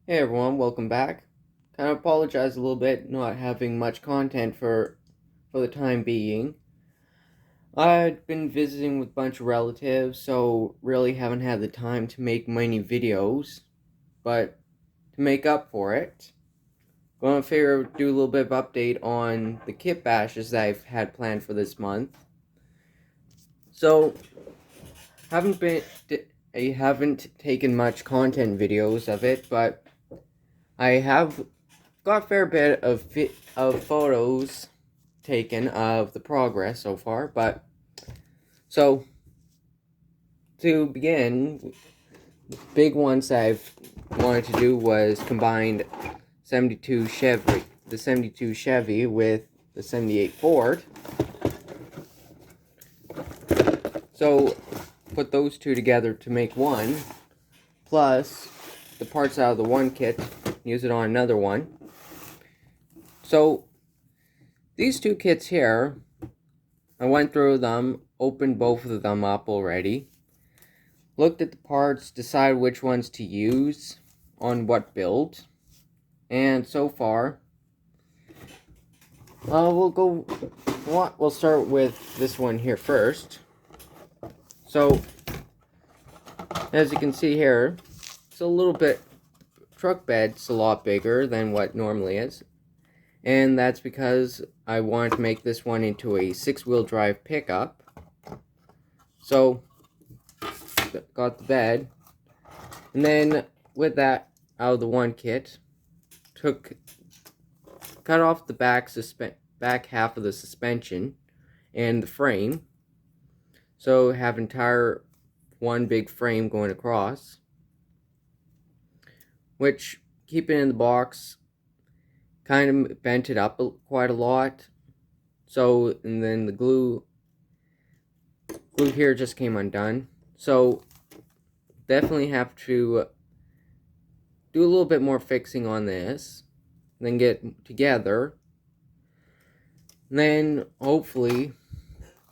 Hey everyone, welcome back. Kind of apologize a little bit not having much content for the time being. I've been visiting with a bunch of relatives, so really haven't had the time to make many videos. But to make up for it, going to figure do a little bit of update on the kit bashes that I've had planned for this month. So haven't been I haven't taken much content videos of it, but I have got a fair bit of photos taken of the progress so far. But so to begin, big ones I've wanted to do was combined 72 Chevy, the 72 Chevy with the 78 Ford. So put those two together to make one, plus the parts out of the one kit, use it on another one. So these two kits here, I went through them, opened both of them up already, looked at the parts, decided which ones to use on what build, and so far, we'll start with this one here first. So, as you can see here, it's a little bit, truck bed's a lot bigger than what normally is, and that's because I wanted to make this one into a 6-wheel drive pickup. So, got the bed, and then with that out of the one kit, cut off the back half of the suspension and the frame, so have entire one big frame going across, which, keep it in the box, kind of bent it up quite a lot. So, and then the glue here just came undone, so definitely have to do a little bit more fixing on this, then get together, and then hopefully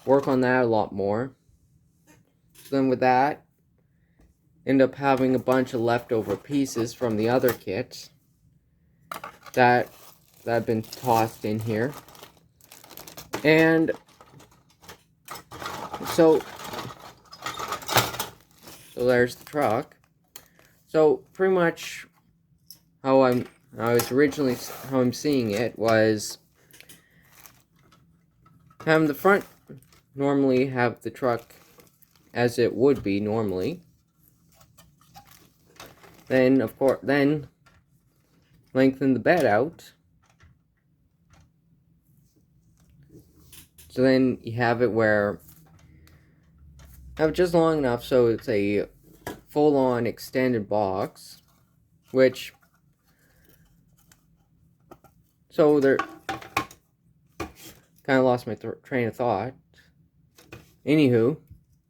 work on that a lot more. So then with that, end up having a bunch of leftover pieces from the other kit that have been tossed in here. And so there's the truck. So pretty much how I'm seeing it was having the front normally have the truck as it would be normally. Then of course lengthen the bed out. So then you have it where have it just long enough so it's a full-on extended box, which, so there, kind of lost my train of thought. Anywho,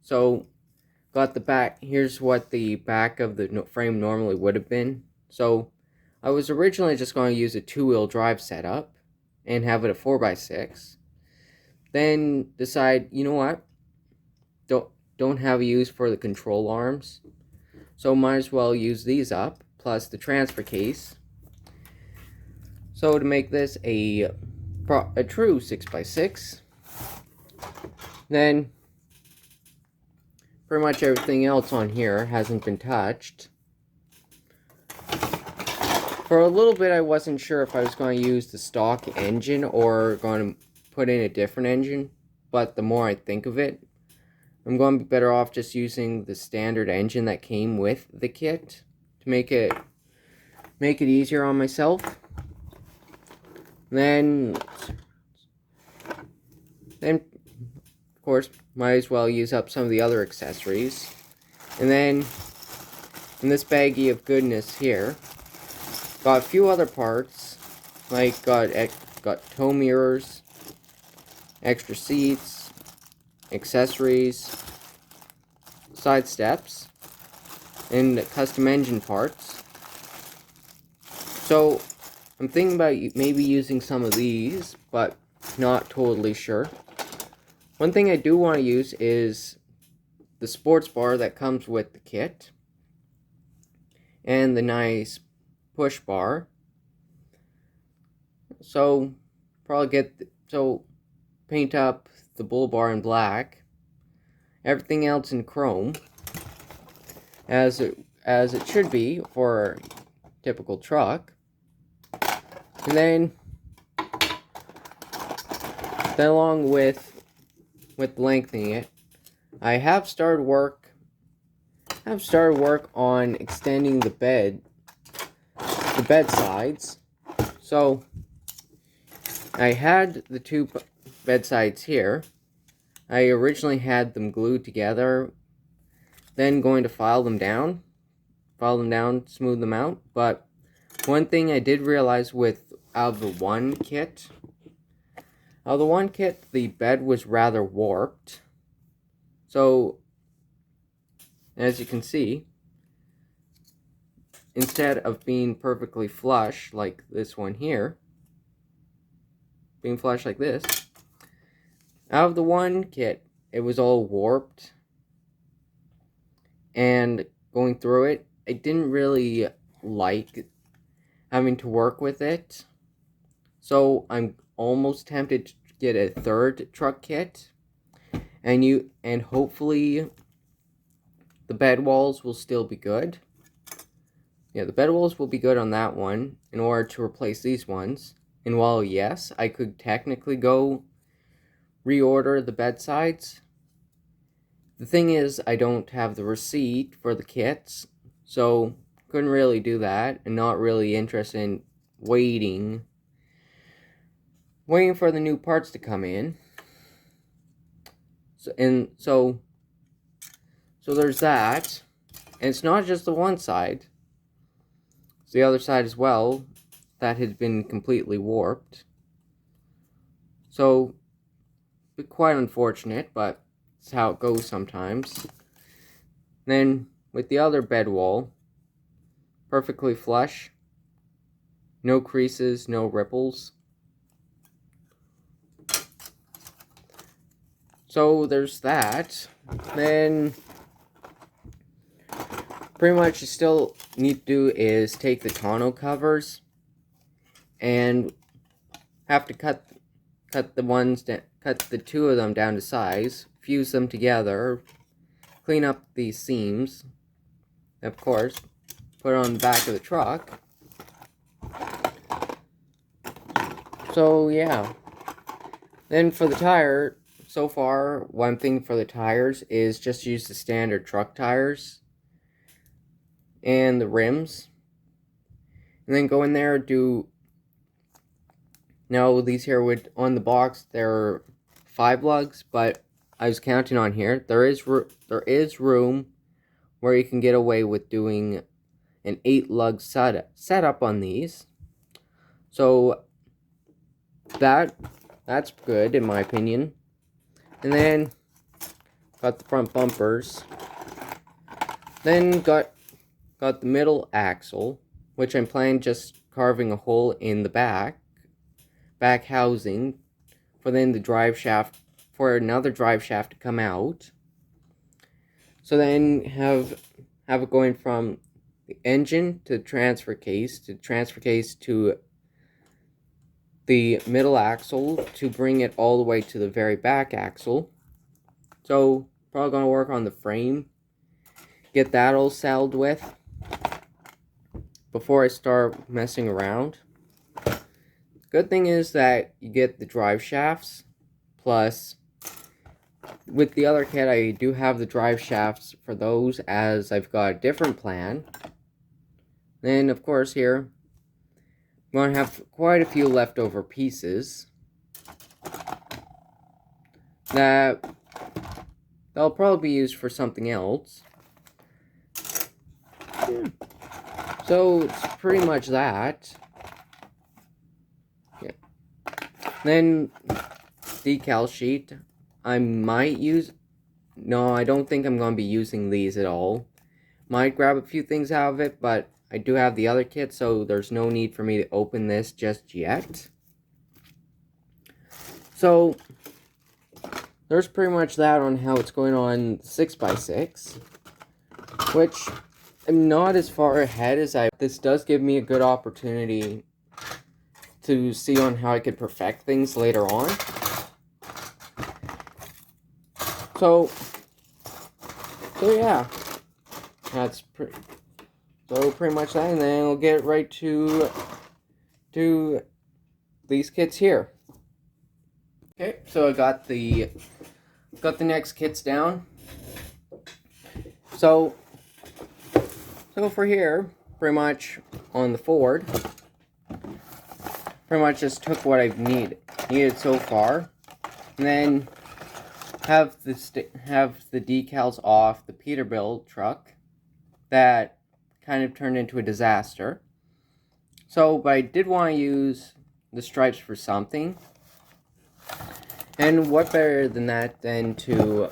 so got the back, here's what the back of the frame normally would have been. So I was originally just going to use a 2-wheel drive setup and have it a 4x6. Then decide, you know what, don't have a use for the control arms, so might as well use these up, plus the transfer case. So to make this a true 6x6, then pretty much everything else on here hasn't been touched. For a little bit I wasn't sure if I was going to use the stock engine or going to put in a different engine, but the more I think of it, I'm going to be better off just using the standard engine that came with the kit to make it easier on myself. Then of course, might as well use up some of the other accessories. And then in this baggie of goodness here, got a few other parts, like got tow mirrors, extra seats, accessories, side steps, and custom engine parts. So I'm thinking about maybe using some of these, but not totally sure. One thing I do want to use is the sports bar that comes with the kit, and the nice push bar. So probably paint up the bull bar in black, everything else in chrome, as it should be for a typical truck. And then along with lengthening it, I have started work on extending the bed sides. So I had the two bed sides here. I originally had them glued together, then going to file them down, smooth them out. But one thing I did realize out of the one kit, the bed was rather warped. So, as you can see, instead of being perfectly flush like this one here, being flush like this, out of the one kit, it was all warped. And going through it, I didn't really like having to work with it. So I'm almost tempted to get a third truck kit. And hopefully the bed walls will still be good. Yeah, the bed walls will be good on that one in order to replace these ones. And while yes, I could technically go reorder the bed sides, the thing is I don't have the receipt for the kits, so couldn't really do that, and not really interested in waiting for the new parts to come in. So there's that. And it's not just the one side. It's the other side as well that has been completely warped. So, quite unfortunate, but it's how it goes sometimes. Then, with the other bed wall, perfectly flush. No creases, no ripples. So, there's that. Then, pretty much you still need to do is take the tonneau covers and have to cut the two of them down to size, fuse them together, clean up these seams, of course, put it on the back of the truck. So yeah. Then for the tire, so far, one thing for the tires is just use the standard truck tires and the rims, and then go in there, now these here on the box they're 5 lugs, but I was counting on here, there is room where you can get away with doing an 8 lug setup on these. So that's good in my opinion. And then got the front bumpers, then got the middle axle, which I'm planning just carving a hole in the back housing for then the drive shaft, for another drive shaft to come out. So then have it going from the engine to transfer case to the middle axle to bring it all the way to the very back axle. So probably gonna work on the frame, get that all settled with before I start messing around. Good thing is that you get the drive shafts, plus with the other kit I do have the drive shafts for those, as I've got a different plan. Then of course here I'm going to have quite a few leftover pieces that they'll probably be used for something else. Yeah. So it's pretty much that. Yeah. Then decal sheet. I might use... No, I don't think I'm going to be using these at all. Might grab a few things out of it, but I do have the other kit, so there's no need for me to open this just yet. So there's pretty much that on how it's going on 6x6, which I'm not as far ahead as this does give me a good opportunity to see on how I could perfect things later on. So yeah, that's pretty much that, and then we'll get right to these kits here. Okay, so I got the next kits down. So for here, pretty much on the Ford, pretty much just took what I've needed so far, and then have the decals off the Peterbilt truck that kind of turned into a disaster. So, but I did want to use the stripes for something, and what better than that than to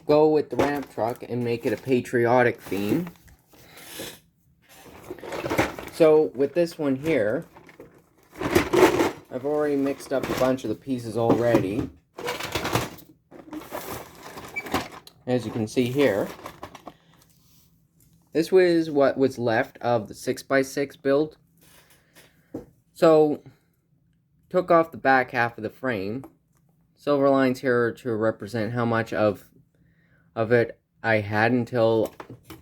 go with the ramp truck and make it a patriotic theme. So with this one here, I've already mixed up a bunch of the pieces already, as you can see here. This was what was left of the 6x6 build. So took off the back half of the frame. Silver lines here to represent how much of it I had until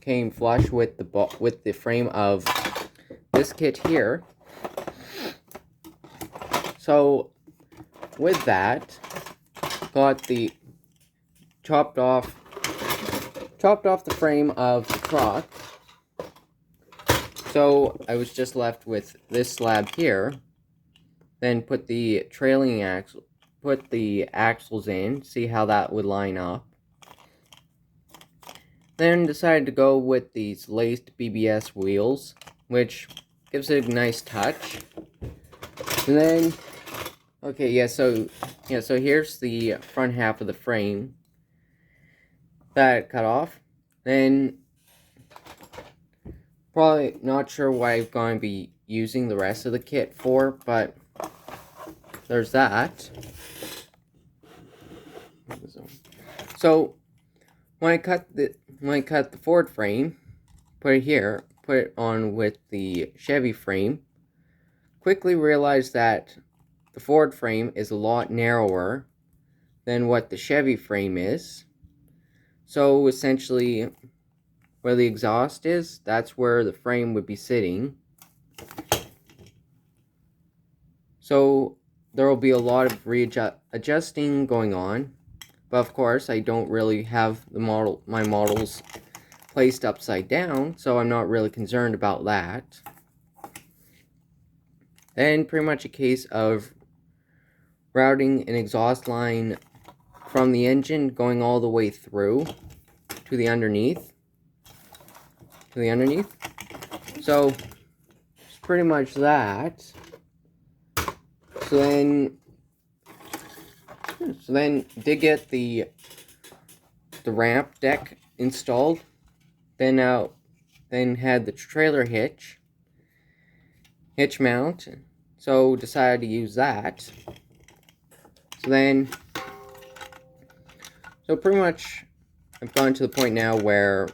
came flush with the frame of this kit here. So with that, got the chopped off the frame of the truck. So I was just left with this slab here. Then put the axles in, see how that would line up. Then decided to go with these laced BBS wheels, which gives it a nice touch. And then, okay, so here's the front half of the frame that cut off. Then, probably not sure what I'm going to be using the rest of the kit for, but there's that. So when I cut the Ford frame, put it on with the Chevy frame, quickly realized that the Ford frame is a lot narrower than what the Chevy frame is. So essentially, where the exhaust is, that's where the frame would be sitting. So there will be a lot of adjusting going on. But of course, I don't really have my models placed upside down, so I'm not really concerned about that. Then pretty much a case of routing an exhaust line from the engine going all the way through to the underneath. So it's pretty much that. So then did get the ramp deck installed. Then had the trailer hitch mount. So decided to use that. So pretty much I've gone to the point now where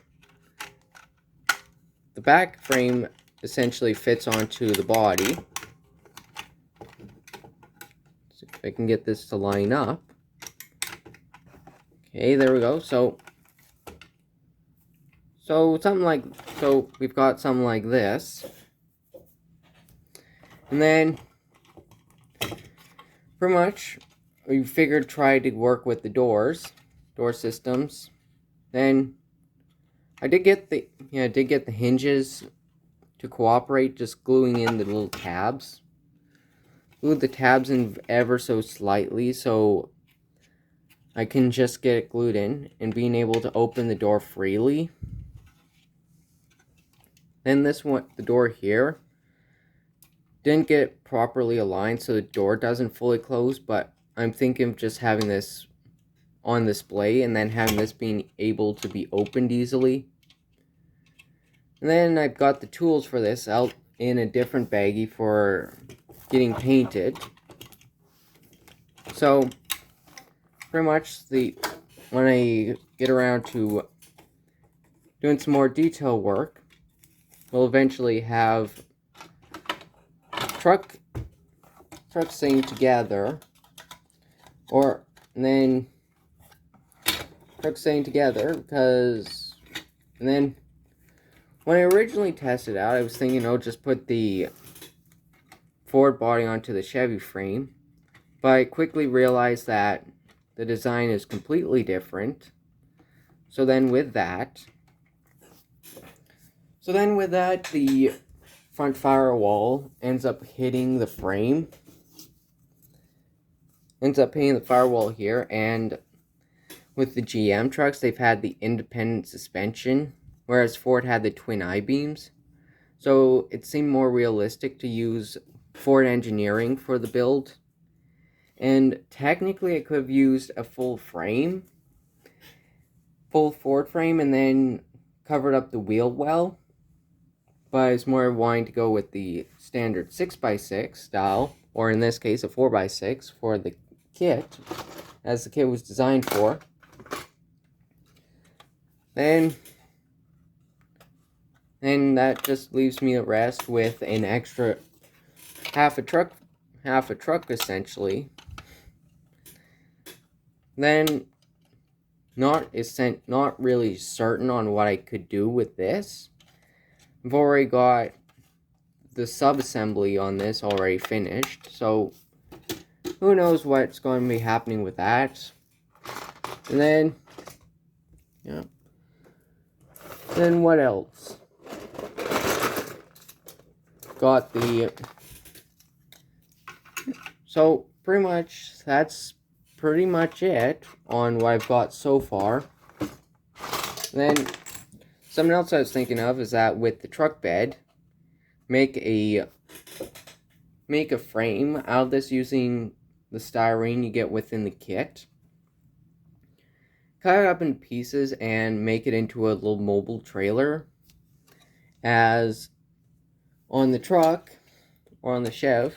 the back frame essentially fits onto the body. So if I can get this to line up. Okay, there we go. So we've got something like this. And then pretty much we figured try to work with the door systems. Then I did get the hinges to cooperate, just gluing in the little tabs. Glued the tabs in ever so slightly so I can just get it glued in and being able to open the door freely. Then the door here didn't get it properly aligned so the door doesn't fully close, but I'm thinking of just having this on display and then having this being able to be opened easily. And then I've got the tools for this out in a different baggie for getting painted. So pretty much when I get around to doing some more detail work. We'll eventually have truck staying together, and then truck staying together because, and then when I originally tested out, I was thinking I'll just put the Ford body onto the Chevy frame, but I quickly realized that the design is completely different. So then with that, the front firewall ends up hitting the frame. Ends up hitting the firewall here, and with the GM trucks, they've had the independent suspension, whereas Ford had the twin I-beams. So it seemed more realistic to use Ford engineering for the build. And technically, I could have used a full Ford frame, and then covered up the wheel well. But I was more wanting to go with the standard 6x6 style, or in this case, a 4x6 for the kit, as the kit was designed for. Then that just leaves me to rest with an extra half a truck essentially. Then not really certain on what I could do with this. I've already got the sub-assembly on this already finished, so who knows what's going to be happening with that. And then, yeah. Then what else? Got the... So, pretty much, that's pretty much it on what I've got so far. And then, something else I was thinking of is that with the truck bed, make a frame out of this using the styrene you get within the kit. Cut it up in pieces and make it into a little mobile trailer. As on the truck or on the Chev,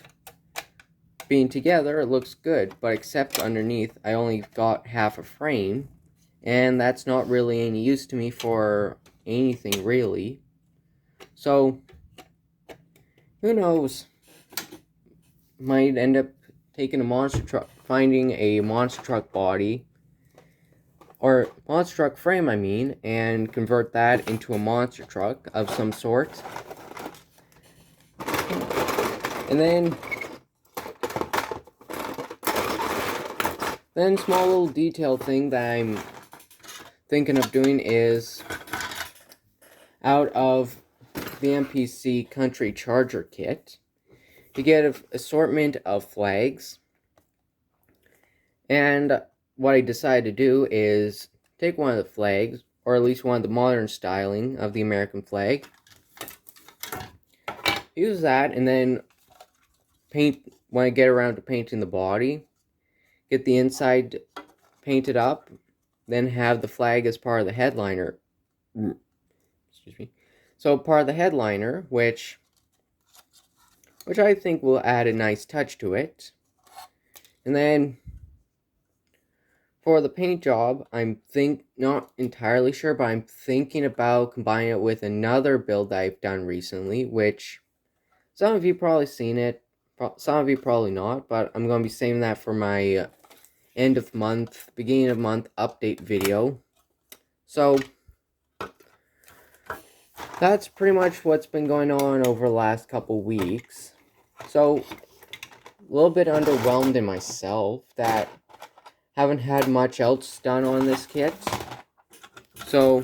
being together, it looks good, but except underneath, I only got half a frame, and that's not really any use to me for anything really. So, who knows? Might end up taking a monster truck, finding a monster truck body, or monster truck frame, I mean, and convert that into a monster truck of some sort. And then small little detail thing that I'm thinking of doing is out of the MPC Country Charger kit, you get an assortment of flags. And what I decided to do is take one of the flags, or at least one of the modern styling of the American flag, use that, and then paint, when I get around to painting the body, get the inside painted up, then have the flag as part of the headliner. Excuse me. So part of the headliner, which I think will add a nice touch to it. And then for the paint job, not entirely sure, but I'm thinking about combining it with another build that I've done recently, which some of you probably seen it, some of you probably not, but I'm going to be saving that for my end of month, beginning of month update video. So that's pretty much what's been going on over the last couple weeks. So a little bit underwhelmed in myself that haven't had much else done on this kit. So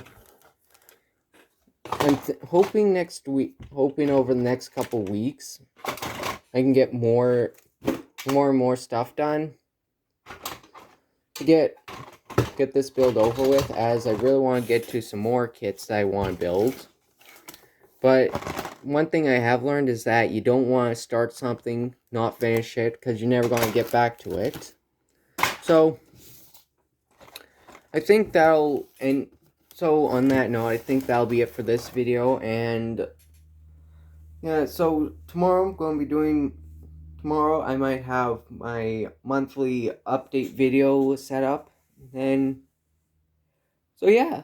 I'm hoping over the next couple weeks, I can get more and more stuff done to get this build over with, as I really want to get to some more kits that I want to build. But one thing I have learned is that you don't want to start something, not finish it, because you're never going to get back to it. So I think on that note, I think that'll be it for this video. And yeah, so tomorrow I might have my monthly update video set up. And so yeah.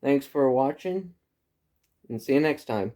Thanks for watching, and see you next time.